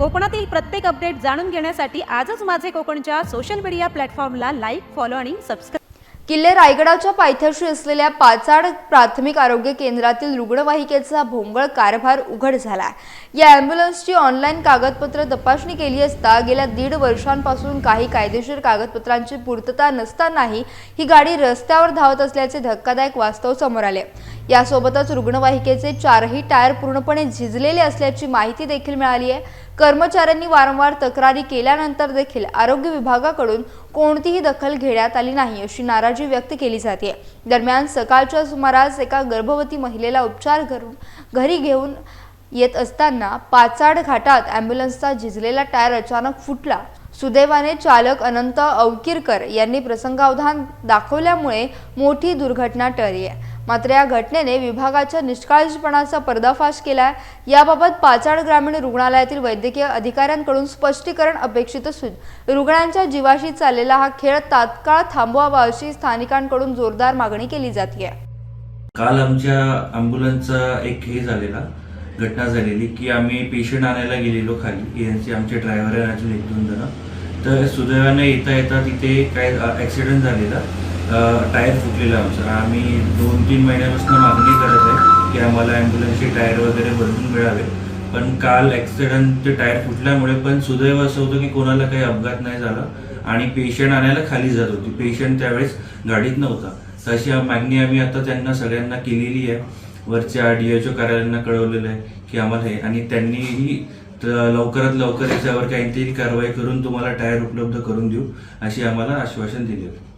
कोकणातील प्रत्येक अपडेट जाणून घेण्यासाठी आजच माझे कोकणच्या सोशल मीडिया प्लॅटफॉर्मला लाईक, फॉलो आणि सबस्क्राईब. किल्ले रायगडाच्या पायथ्याशी असलेल्या पाचाड प्राथमिक आरोग्य केंद्रातील रुग्णवाहिकेचा भोंगळ कारभार उघड झाला. या अॅम्ब्युलन्सची ऑनलाईन कागदपत्र तपासणी केली असता गेल्या 1.5 वर्षांपासून काही कायदेशीर कागदपत्रांची पूर्तता नसतानाही ही गाडी रस्त्यावर धावत असल्याचे धक्कादायक वास्तव समोर आले. यासोबतच रुग्णवाहिकेचे 4ही टायर पूर्णपणे झिजलेले असल्याची माहिती देखील मिळाली आहे. कर्मचाऱ्यांनी वारंवार तक्रारी केल्यानंतर देखील आरोग्य विभागाकडून कोणतीही दखल घेण्यात आली नाही अशी नाराजी व्यक्त केली जाते. दरम्यान सकाळच्या सुमारास एका गर्भवती महिलेला उपचार करून घरी घेऊन येत असताना पाचाड घाटात अॅम्ब्युलन्सचा झिजलेला टायर अचानक फुटला. सुदैवाने चालक अनंत अवकिरकर यांनी प्रसंगावधान दाखवल्यामुळे मोठी दुर्घटना टळली आहे. मात्र या घटनेने विभागाच्या निष्काळजीपणाचा पर्दाफाश केला. याबाबत पाचाड ग्रामीण रुग्णालयातील वैद्यकीय अधिकाऱ्यांकडून स्पष्टीकरण अपेक्षित असून रुग्णांच्या जीवाशी चाललेला हा खेळ तात्काळ थांबवावा अशी स्थानिकांकडून जोरदार मागणी केली जाते. काल आमच्या अँब्युलन्सचा एक हे झालेला घटना झालेली की आम्ही पेशंट आणायला गेलेलो खाली. यांचे आमचे ड्रायव्हर आहे अजून 1-2 जण. तर सुदैवाने येता तिथे काय ॲक्सिडेंट झालेला. टायर फुटलेला आमचा. आम्ही 2-3 महिन्यापासून मागणी करत आहे की आम्हाला ॲम्ब्युलन्सचे टायर वगैरे बदलून मिळावे. पण काल ॲक्सिडेंट ते टायर फुटल्यामुळे पण सुदैव असं होतं की कोणाला काही अपघात नाही झाला आणि पेशंट आणायला खाली जात होती. पेशंट त्यावेळेस गाडीत नव्हता. तशी मागणी आम्ही आता त्यांना सगळ्यांना केलेली आहे. वरच्या DHO कार्यालयांना कळवलेलं आहे की आम्हाला हे, आणि त्यांनीही लवकरात लवकर याच्यावर काहीतरी कारवाई करून तुम्हाला टायर उपलब्ध करून देऊ अशी आम्हाला आश्वासन दिले होते.